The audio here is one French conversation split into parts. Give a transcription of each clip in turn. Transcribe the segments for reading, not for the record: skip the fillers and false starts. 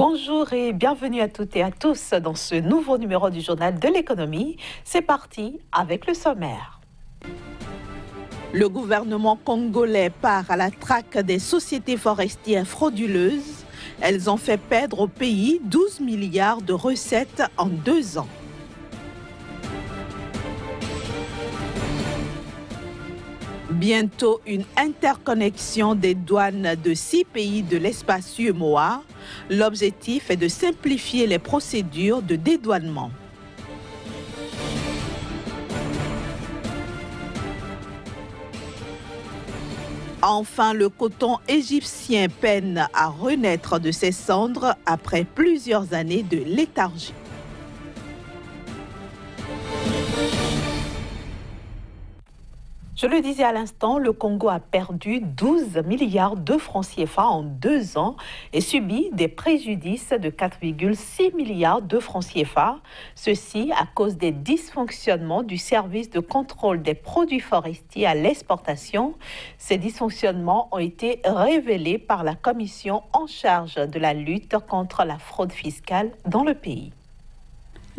Bonjour et bienvenue à toutes et à tous dans ce nouveau numéro du Journal de l'économie. C'est parti avec le sommaire. Le gouvernement congolais part à la traque des sociétés forestières frauduleuses. Elles ont fait perdre au pays 12 milliards de recettes en 2 ans. Bientôt une interconnexion des douanes de 6 pays de l'espace UEMOA. L'objectif est de simplifier les procédures de dédouanement. Enfin, le coton égyptien peine à renaître de ses cendres après plusieurs années de léthargie. Je le disais à l'instant, le Congo a perdu 12 milliards de francs CFA en 2 ans et subit des préjudices de 4,6 milliards de francs CFA. Ceci à cause des dysfonctionnements du service de contrôle des produits forestiers à l'exportation. Ces dysfonctionnements ont été révélés par la commission en charge de la lutte contre la fraude fiscale dans le pays.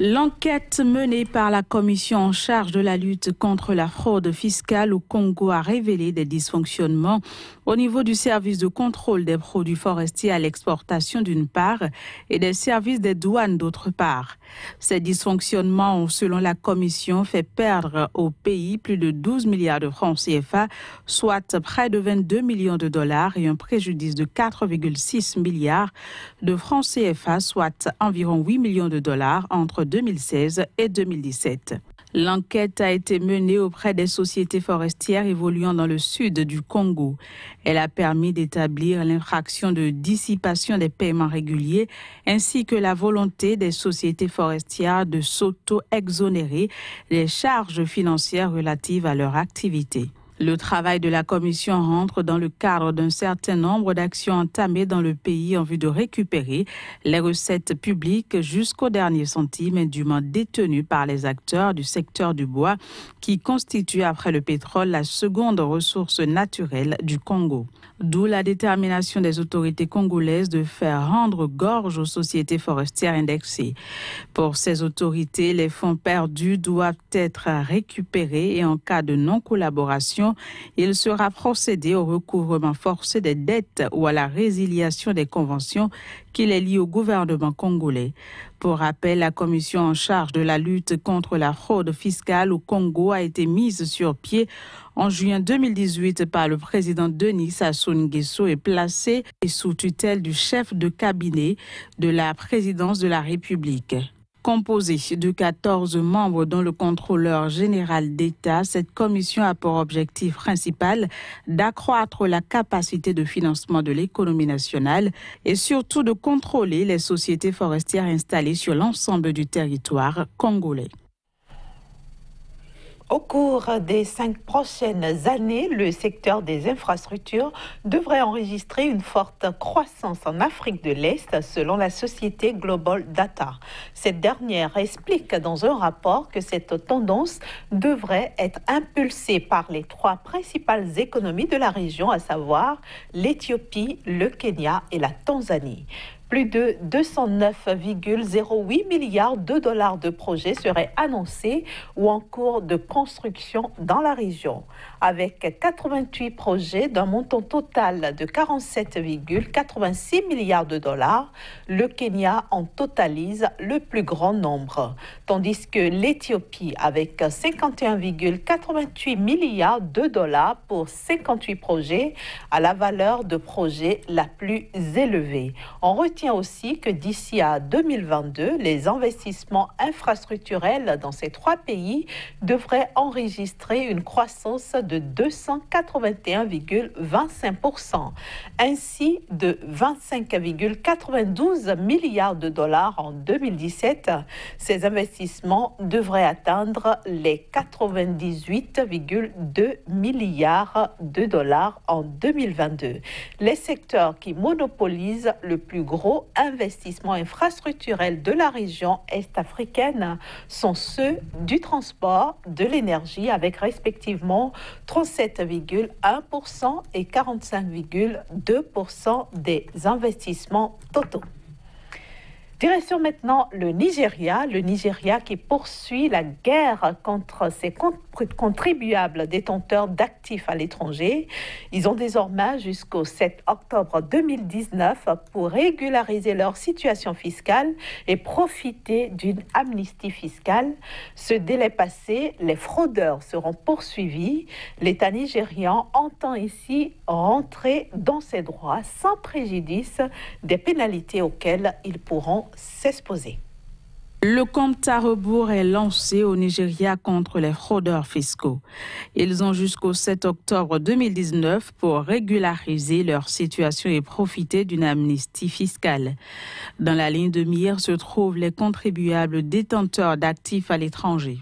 L'enquête menée par la commission en charge de la lutte contre la fraude fiscale au Congo a révélé des dysfonctionnements au niveau du service de contrôle des produits forestiers à l'exportation d'une part et des services des douanes d'autre part. Ces dysfonctionnements ont, selon la commission, fait perdre au pays plus de 12 milliards de francs CFA, soit près de 22 millions de dollars et un préjudice de 4,6 milliards de francs CFA, soit environ 8 millions de dollars entre 2016 et 2017. L'enquête a été menée auprès des sociétés forestières évoluant dans le sud du Congo. Elle a permis d'établir l'infraction de dissipation des paiements réguliers ainsi que la volonté des sociétés forestières de s'auto-exonérer des charges financières relatives à leur activité. Le travail de la commission rentre dans le cadre d'un certain nombre d'actions entamées dans le pays en vue de récupérer les recettes publiques jusqu'au dernier centime indûment détenues par les acteurs du secteur du bois qui constitue après le pétrole la seconde ressource naturelle du Congo. D'où la détermination des autorités congolaises de faire rendre gorge aux sociétés forestières indexées. Pour ces autorités, les fonds perdus doivent être récupérés et en cas de non-collaboration, il sera procédé au recouvrement forcé des dettes ou à la résiliation des conventions qui les lient au gouvernement congolais. Pour rappel, la commission en charge de la lutte contre la fraude fiscale au Congo a été mise sur pied en juin 2018 par le président Denis Sassou Nguesso et placée sous tutelle du chef de cabinet de la présidence de la République. Composée de 14 membres dont le contrôleur général d'État, cette commission a pour objectif principal d'accroître la capacité de financement de l'économie nationale et surtout de contrôler les sociétés forestières installées sur l'ensemble du territoire congolais. Au cours des 5 prochaines années, le secteur des infrastructures devrait enregistrer une forte croissance en Afrique de l'Est, selon la société Global Data. Cette dernière explique dans un rapport que cette tendance devrait être impulsée par les 3 principales économies de la région, à savoir l'Éthiopie, le Kenya et la Tanzanie. Plus de 209,08 milliards de dollars de projets seraient annoncés ou en cours de construction dans la région. Avec 88 projets d'un montant total de 47,86 milliards de dollars, le Kenya en totalise le plus grand nombre, tandis que l'Éthiopie, avec 51,88 milliards de dollars pour 58 projets, a la valeur de projet la plus élevée. On retient aussi que d'ici à 2022, les investissements infrastructurels dans ces 3 pays devraient enregistrer une croissance de 281,25%, ainsi de 25,92 milliards de dollars en 2017. Ces investissements devraient atteindre les 98,2 milliards de dollars en 2022. Les secteurs qui monopolisent le plus gros investissement infrastructurel de la région est-africaine sont ceux du transport, de l'énergie, avec respectivement 37,1% et 45,2% des investissements totaux. Direction maintenant le Nigeria qui poursuit la guerre contre ses contribuables détenteurs d'actifs à l'étranger. Ils ont désormais jusqu'au 7 octobre 2019 pour régulariser leur situation fiscale et profiter d'une amnistie fiscale. Ce délai passé, les fraudeurs seront poursuivis. L'État nigérian entend ici rentrer dans ses droits sans préjudice des pénalités auxquelles ils pourront s'exposer. Le compte à rebours est lancé au Nigeria contre les fraudeurs fiscaux. Ils ont jusqu'au 7 octobre 2019 pour régulariser leur situation et profiter d'une amnistie fiscale. Dans la ligne de mire se trouvent les contribuables détenteurs d'actifs à l'étranger.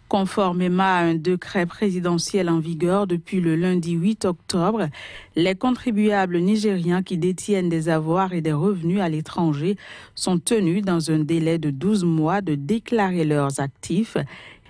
Conformément à un décret présidentiel en vigueur depuis le lundi 8 octobre, les contribuables nigérians qui détiennent des avoirs et des revenus à l'étranger sont tenus dans un délai de 12 mois de déclarer leurs actifs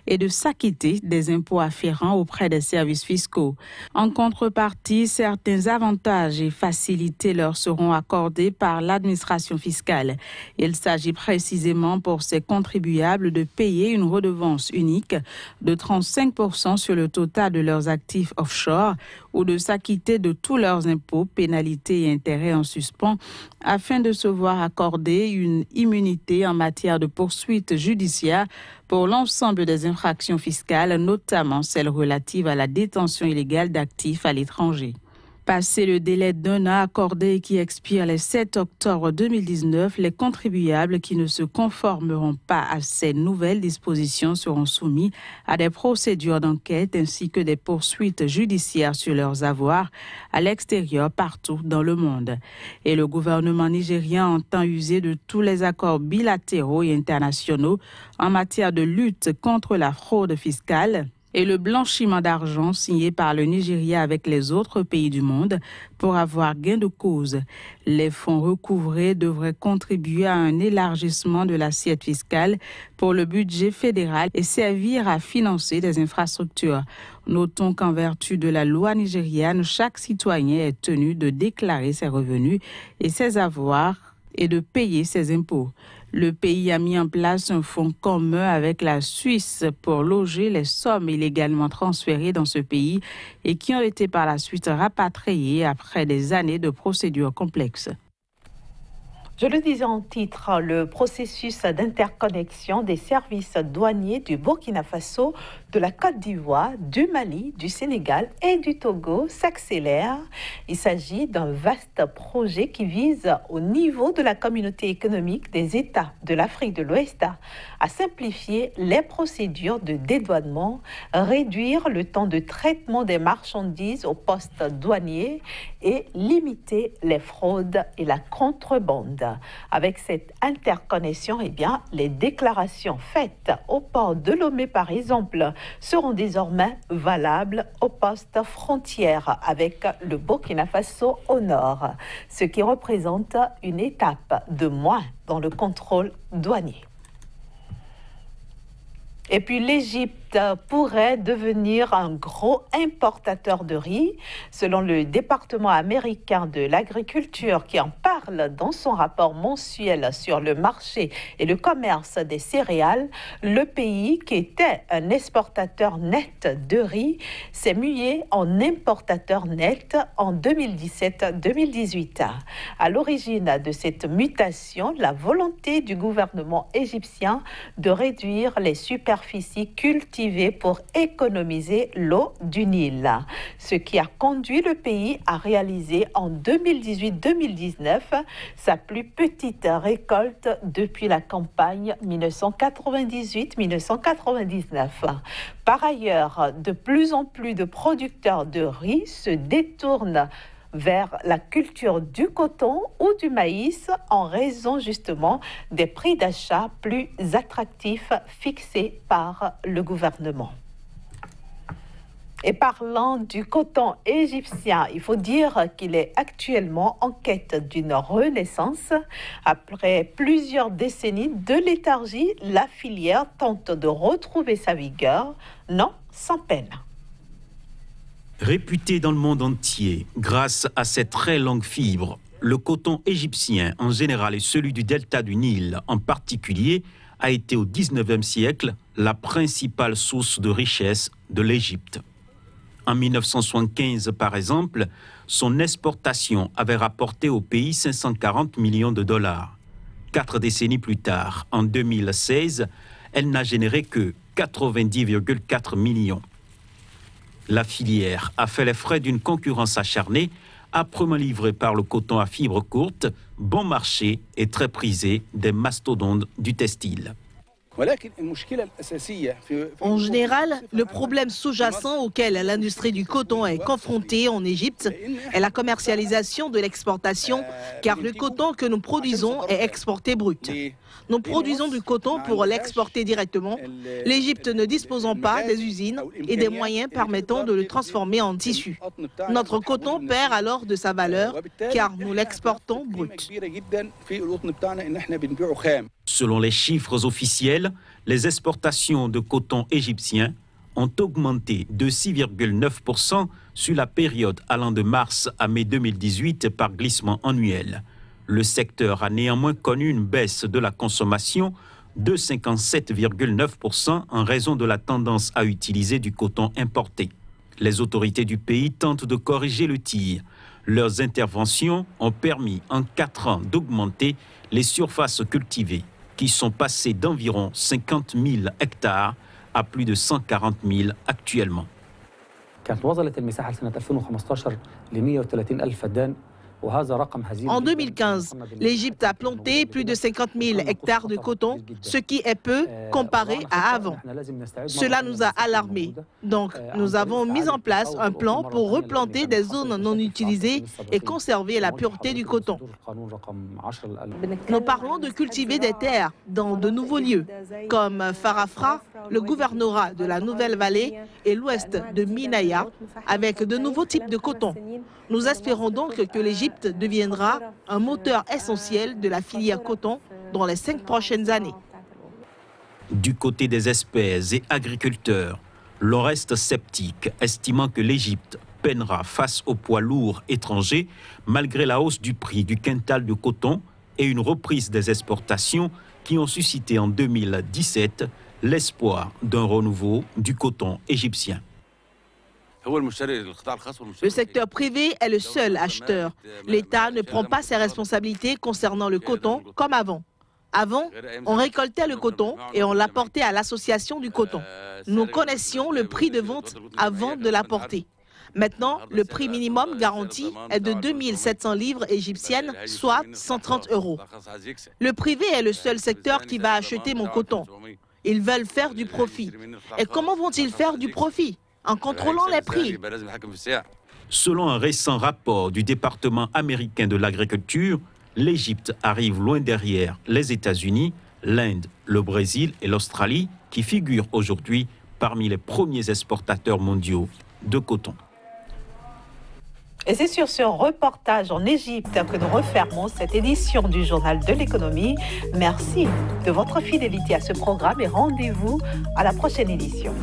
et de s'acquitter des impôts afférents auprès des services fiscaux. En contrepartie, certains avantages et facilités leur seront accordés par l'administration fiscale. Il s'agit précisément pour ces contribuables de payer une redevance unique de 35% sur le total de leurs actifs offshore ou de s'acquitter de tous leurs impôts, pénalités et intérêts en suspens afin de se voir accorder une immunité en matière de poursuite judiciaire pour l'ensemble des infractions fiscales, notamment celles relatives à la détention illégale d'actifs à l'étranger. Passé le délai d'un an accordé et qui expire le 7 octobre 2019, les contribuables qui ne se conformeront pas à ces nouvelles dispositions seront soumis à des procédures d'enquête ainsi que des poursuites judiciaires sur leurs avoirs à l'extérieur partout dans le monde. Et le gouvernement nigérien entend user de tous les accords bilatéraux et internationaux en matière de lutte contre la fraude fiscale et le blanchiment d'argent signé par le Nigeria avec les autres pays du monde pour avoir gain de cause. Les fonds recouvrés devraient contribuer à un élargissement de l'assiette fiscale pour le budget fédéral et servir à financer des infrastructures. Notons qu'en vertu de la loi nigériane, chaque citoyen est tenu de déclarer ses revenus et ses avoirs et de payer ses impôts. Le pays a mis en place un fonds commun avec la Suisse pour loger les sommes illégalement transférées dans ce pays et qui ont été par la suite rapatriées après des années de procédures complexes. Je le disais en titre, le processus d'interconnexion des services douaniers du Burkina Faso, de la Côte d'Ivoire, du Mali, du Sénégal et du Togo s'accélère. Il s'agit d'un vaste projet qui vise, au niveau de la communauté économique des États de l'Afrique de l'Ouest, à simplifier les procédures de dédouanement, réduire le temps de traitement des marchandises au poste douanier et limiter les fraudes et la contrebande. Avec cette interconnexion, les déclarations faites au port de Lomé, par exemple, seront désormais valables au poste frontière avec le Burkina Faso au nord, ce qui représente une étape de moins dans le contrôle douanier. Et puis l'Égypte pourrait devenir un gros importateur de riz, selon le département américain de l'agriculture qui en parle dans son rapport mensuel sur le marché et le commerce des céréales. Le pays, qui était un exportateur net de riz, s'est mué en importateur net en 2017-2018. À l'origine de cette mutation, la volonté du gouvernement égyptien de réduire les superficies cultivées pour économiser l'eau du Nil, ce qui a conduit le pays à réaliser en 2018-2019 sa plus petite récolte depuis la campagne 1998-1999. Par ailleurs, de plus en plus de producteurs de riz se détournent vers la culture du coton ou du maïs en raison justement des prix d'achat plus attractifs fixés par le gouvernement. Et parlant du coton égyptien, il faut dire qu'il est actuellement en quête d'une renaissance. Après plusieurs décennies de léthargie, la filière tente de retrouver sa vigueur, non sans peine. Réputé dans le monde entier grâce à ses très longues fibres, Le coton égyptien en général et celui du delta du Nil en particulier a été au XIXe siècle la principale source de richesse de l'Égypte. En 1975, par exemple, son exportation avait rapporté au pays 540 millions de dollars. 4 décennies plus tard, en 2016, elle n'a généré que 90,4 millions. La filière a fait les frais d'une concurrence acharnée, âprement livrée par le coton à fibres courtes, bon marché et très prisé des mastodontes du textile. En général, le problème sous-jacent auquel l'industrie du coton est confrontée en Égypte est la commercialisation de l'exportation, car le coton que nous produisons est exporté brut. Nous produisons du coton pour l'exporter directement, l'Égypte ne disposant pas des usines et des moyens permettant de le transformer en tissu. Notre coton perd alors de sa valeur, car nous l'exportons brut. Selon les chiffres officiels, les exportations de coton égyptien ont augmenté de 6,9% sur la période allant de mars à mai 2018 par glissement annuel. Le secteur a néanmoins connu une baisse de la consommation de 57,9% en raison de la tendance à utiliser du coton importé. Les autorités du pays tentent de corriger le tir. Leurs interventions ont permis en 4 ans d'augmenter les surfaces cultivées, qui sont passées d'environ 50 000 hectares à plus de 140 000 actuellement. En 2015, l'Égypte a planté plus de 50 000 hectares de coton, ce qui est peu comparé à avant. Cela nous a alarmés. Donc, nous avons mis en place un plan pour replanter des zones non utilisées et conserver la pureté du coton. Nous parlons de cultiver des terres dans de nouveaux lieux, comme Farafra, le gouvernorat de la Nouvelle-Vallée et l'ouest de Minaya, avec de nouveaux types de coton. Nous espérons donc que l'Égypte deviendra un moteur essentiel de la filière coton dans les 5 prochaines années. Du côté des experts et agriculteurs, l'on reste sceptique, estimant que l'Égypte peinera face aux poids lourds étrangers malgré la hausse du prix du quintal de coton et une reprise des exportations qui ont suscité en 2017 l'espoir d'un renouveau du coton égyptien. Le secteur privé est le seul acheteur. L'État ne prend pas ses responsabilités concernant le coton comme avant. Avant, on récoltait le coton et on l'apportait à l'association du coton. Nous connaissions le prix de vente avant de l'apporter. Maintenant, le prix minimum garanti est de 2 700 livres égyptiennes, soit 130 €. Le privé est le seul secteur qui va acheter mon coton. Ils veulent faire du profit. Et comment vont-ils faire du profit ? En contrôlant les prix. Selon un récent rapport du département américain de l'agriculture, l'Égypte arrive loin derrière les États-Unis, l'Inde, le Brésil et l'Australie, qui figurent aujourd'hui parmi les premiers exportateurs mondiaux de coton. Et c'est sur ce reportage en Égypte que nous refermons cette édition du Journal de l'économie. Merci de votre fidélité à ce programme et rendez-vous à la prochaine édition.